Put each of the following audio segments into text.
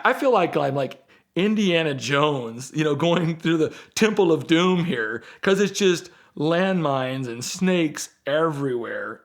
I feel like I'm like Indiana Jones, going through the Temple of Doom here, because it's just landmines and snakes everywhere.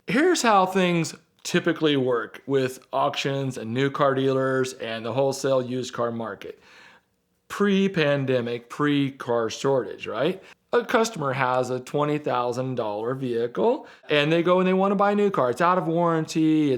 Here's how things typically work with auctions and new car dealers and the wholesale used car market. Pre-pandemic, pre-car shortage, right? A customer has a $20,000 vehicle and they go and they want to buy a new car. It's out of warranty.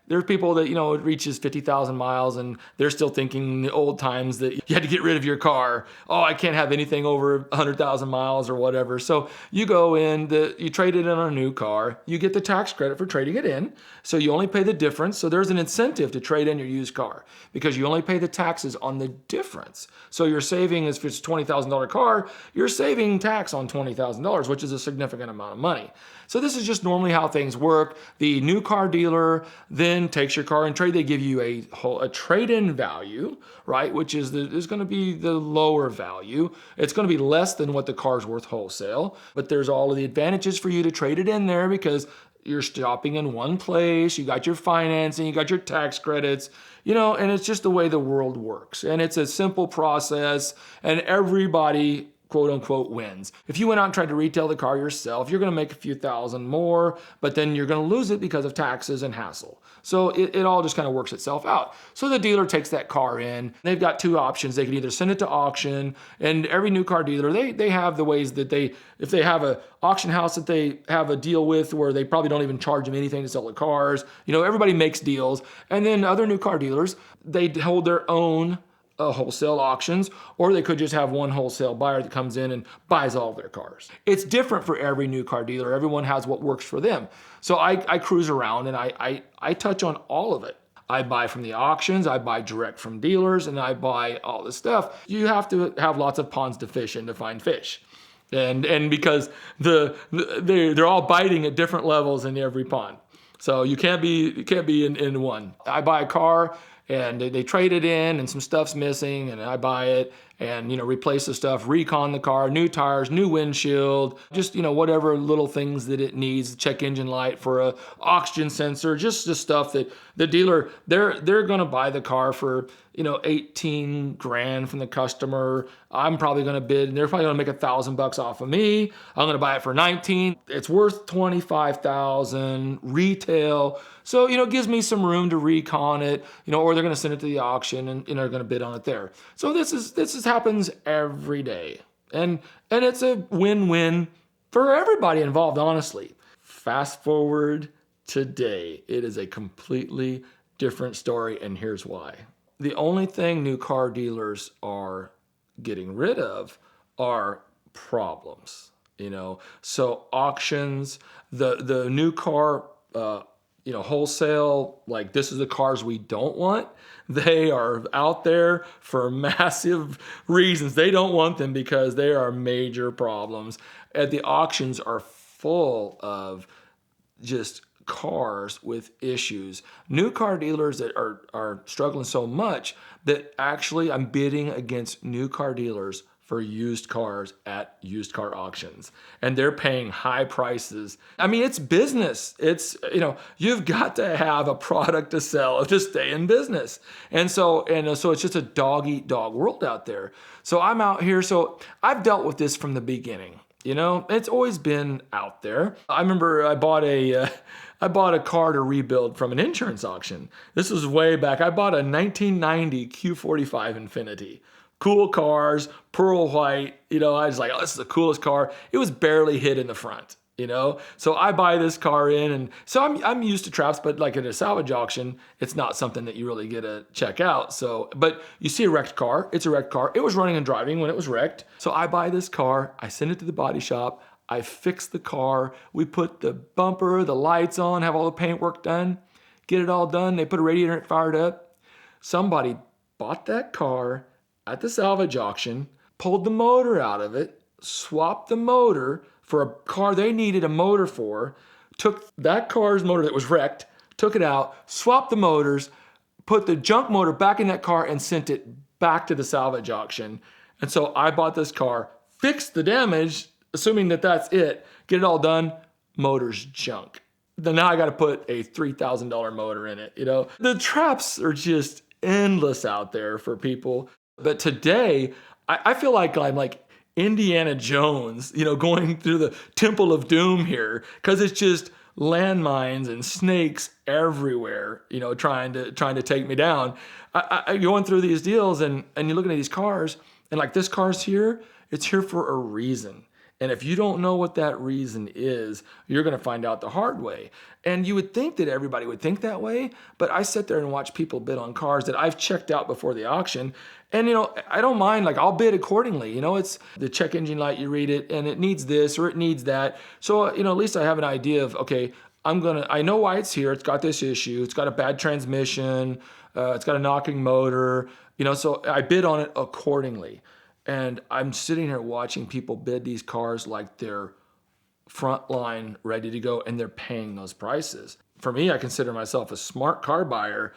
There's people that, it reaches 50,000 miles and they're still thinking the old times that you had to get rid of your car. Oh, I can't have anything over 100,000 miles or whatever. So you go in, you trade it in on a new car. You get the tax credit for trading it in. So you only pay the difference. So there's an incentive to trade in your used car because you only pay the taxes on the difference. So you're saving, if it's a $20,000 car, you're saving tax on $20,000, which is a significant amount of money. So this is just normally how things work. The new car dealer then takes your car and trade. They give you a trade-in value, right? Which is going to be the lower value. It's going to be less than what the car's worth wholesale, but there's all of the advantages for you to trade it in there because you're stopping in one place, you got your financing, you got your tax credits, and it's just the way the world works. And it's a simple process and everybody quote unquote wins. If you went out and tried to retail the car yourself, you're going to make a few thousand more, but then you're going to lose it because of taxes and hassle. So it all just kind of works itself out. So the dealer takes that car in. They've got two options. They can either send it to auction, and every new car dealer, they have the ways that if they have an auction house that they have a deal with where they probably don't even charge them anything to sell the cars. Everybody makes deals. And then other new car dealers, they hold their own wholesale auctions, or they could just have one wholesale buyer that comes in and buys all of their cars. It's different for every new car dealer. Everyone has what works for them. So I cruise around and I touch on all of it. I buy from the auctions, I buy direct from dealers, and I buy all this stuff. You have to have lots of ponds to fish in to find fish. And because they're all biting at different levels in every pond. So you can't be in one. I buy a car and they trade it in and some stuff's missing and I buy it and replace the stuff, recon the car, new tires, new windshield, just whatever little things that it needs, check engine light for a oxygen sensor, just the stuff that the dealer, they're going to buy the car for 18 grand from the customer. I'm probably going to bid and they're probably going to make $1,000 off of me. I'm going to buy it for 19. It's worth 25,000 retail. So, it gives me some room to recon it, or they're going to send it to the auction and they're going to bid on it there. So this happens every day. And it's a win-win for everybody involved, honestly. Fast forward today, it is a completely different story, and here's why. The only thing new car dealers are getting rid of are problems, So auctions, the new car, wholesale, like this is the cars we don't want. They are out there for massive reasons. They don't want them because they are major problems. And the auctions are full of just cars with issues. New car dealers that are struggling so much that actually I'm bidding against new car dealers for used cars at used car auctions. And they're paying high prices. I mean, it's business. It's, you've got to have a product to sell to stay in business. And so it's just a dog eat dog world out there. So I'm out here. So I've dealt with this from the beginning. It's always been out there. I remember I bought a car to rebuild from an insurance auction. This was way back. I bought a 1990 Q45 Infiniti. Cool cars, pearl white. I was like, oh, this is the coolest car. It was barely hit in the front. So I buy this car in, and so I'm used to traps, but like at a salvage auction, it's not something that you really get to check out. So, but you see a wrecked car, it's a wrecked car. It was running and driving when it was wrecked. So I buy this car, I send it to the body shop, I fix the car, we put the bumper, the lights on, have all the paint work done, get it all done. They put a radiator fired up. Somebody bought that car at the salvage auction, pulled the motor out of it, swapped the motor for a car they needed a motor for, took that car's motor that was wrecked, took it out, swapped the motors, put the junk motor back in that car and sent it back to the salvage auction. And so I bought this car, fixed the damage, assuming that that's it, get it all done, motor's junk. Then now I got to put a $3,000 motor in it. The traps are just endless out there for people. But today, I feel like I'm like Indiana Jones, going through the Temple of Doom here, because it's just landmines and snakes everywhere, trying to take me down. I going through these deals and you're looking at these cars, and like this car's here, it's here for a reason. And if you don't know what that reason is, you're going to find out the hard way. And you would think that everybody would think that way, but I sit there and watch people bid on cars that I've checked out before the auction. And, I don't mind, like I'll bid accordingly. It's the check engine light, you read it, and it needs this or it needs that. So, at least I have an idea of, okay, I know why it's here. It's got this issue. It's got a bad transmission. It's got a knocking motor, so I bid on it accordingly. And I'm sitting here watching people bid these cars like they're front line ready to go, and they're paying those prices. For me, I consider myself a smart car buyer.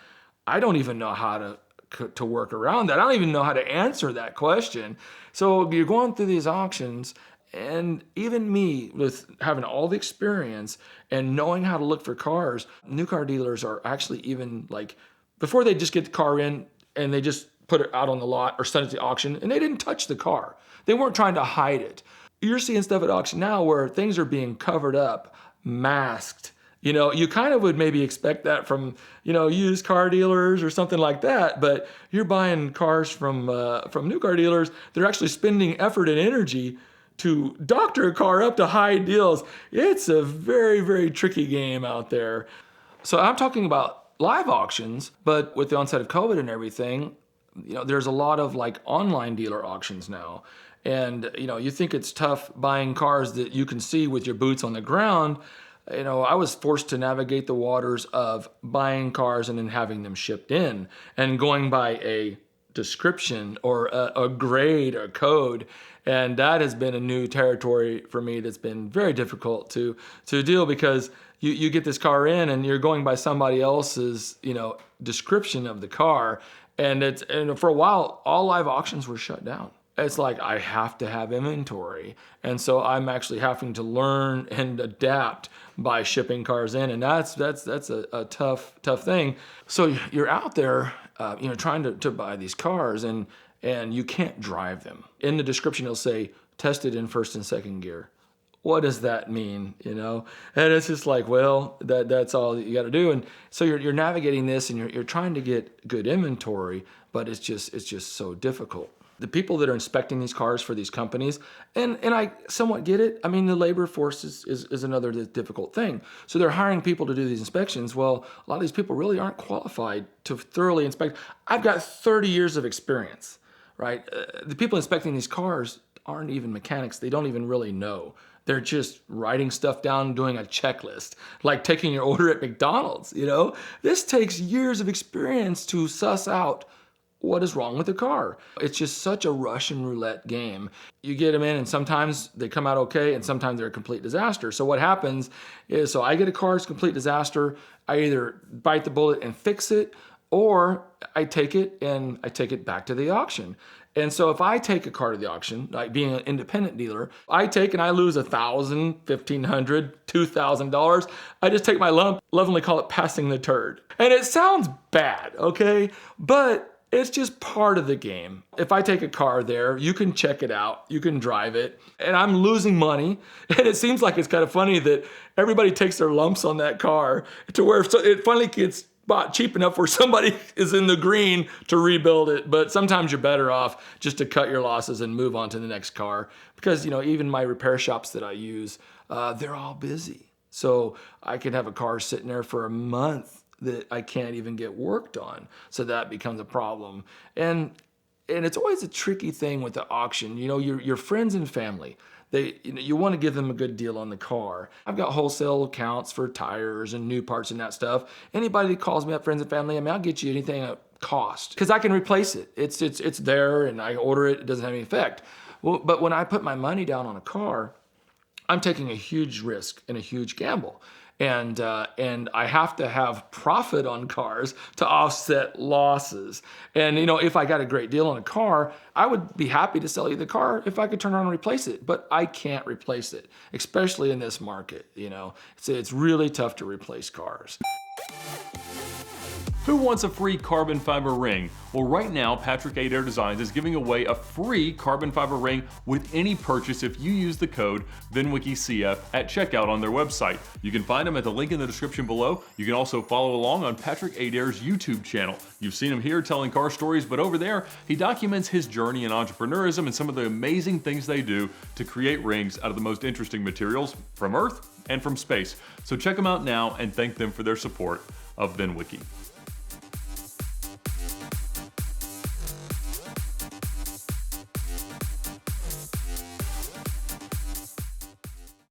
I don't even know how to work around that. I don't even know how to answer that question. So you're going through these auctions, and even me, with having all the experience and knowing how to look for cars, new car dealers are actually even like, before they just get the car in and they just put it out on the lot or send it to auction, and they didn't touch the car. They weren't trying to hide it. You're seeing stuff at auction now where things are being covered up, masked. You kind of would maybe expect that from, used car dealers or something like that, but you're buying cars from new car dealers. They're actually spending effort and energy to doctor a car up to hide deals. It's a very, very tricky game out there. So I'm talking about live auctions, but with the onset of COVID and everything, there's a lot of like online dealer auctions now. And, you think it's tough buying cars that you can see with your boots on the ground. I was forced to navigate the waters of buying cars and then having them shipped in and going by a description or a grade or code. And that has been a new territory for me that's been very difficult to deal, because you get this car in and you're going by somebody else's, description of the car. And for a while, all live auctions were shut down. It's like I have to have inventory. And so I'm actually having to learn and adapt by shipping cars in. And that's a tough thing. So you're out there, trying to buy these cars, and you can't drive them. In the description, it'll say tested in first and second gear. What does that mean? And it's just like, well, that's all you got to do. And so you're navigating this, and you're trying to get good inventory, but it's just so difficult. The people that are inspecting these cars for these companies, and I somewhat get it. I mean, the labor force is another difficult thing. So they're hiring people to do these inspections. Well, a lot of these people really aren't qualified to thoroughly inspect. I've got 30 years of experience, right? The people inspecting these cars aren't even mechanics. They don't even really know. They're just writing stuff down, doing a checklist, like taking your order at McDonald's. This takes years of experience to suss out what is wrong with the car. It's just such a Russian roulette game. You get them in, and sometimes they come out okay, and sometimes they're a complete disaster. So what happens is, I get a car's complete disaster. I either bite the bullet and fix it, or I take it back to the auction. And so if I take a car to the auction, like being an independent dealer, I lose $1,000, $1,500, $2,000. I just take my lump, lovingly call it passing the turd. And it sounds bad, okay? But it's just part of the game. If I take a car there, you can check it out, you can drive it, and I'm losing money. And it seems like it's kind of funny that everybody takes their lumps on that car to where it finally gets bought cheap enough where somebody is in the green to rebuild it. But sometimes you're better off just to cut your losses and move on to the next car, because even my repair shops that I use, they're all busy. So I could have a car sitting there for a month that I can't even get worked on. So that becomes a problem. And it's always a tricky thing with the auction. Your friends and family, you want to give them a good deal on the car. I've got wholesale accounts for tires and new parts and that stuff. Anybody that calls me up, friends and family, I'll get you anything at cost, because I can replace it. It's there, and I order it. It doesn't have any effect. Well, but when I put my money down on a car, I'm taking a huge risk and a huge gamble. and I have to have profit on cars to offset losses. And if I got a great deal on a car, I would be happy to sell you the car if I could turn around and replace it, but I can't replace it, especially in this market. It's really tough to replace cars. Who wants a free carbon fiber ring? Well, right now, Patrick Adair Designs is giving away a free carbon fiber ring with any purchase if you use the code VINWikiCF at checkout on their website. You can find them at the link in the description below. You can also follow along on Patrick Adair's YouTube channel. You've seen him here telling car stories, but over there, he documents his journey in entrepreneurism and some of the amazing things they do to create rings out of the most interesting materials from Earth and from space. So check them out now and thank them for their support of VINwiki.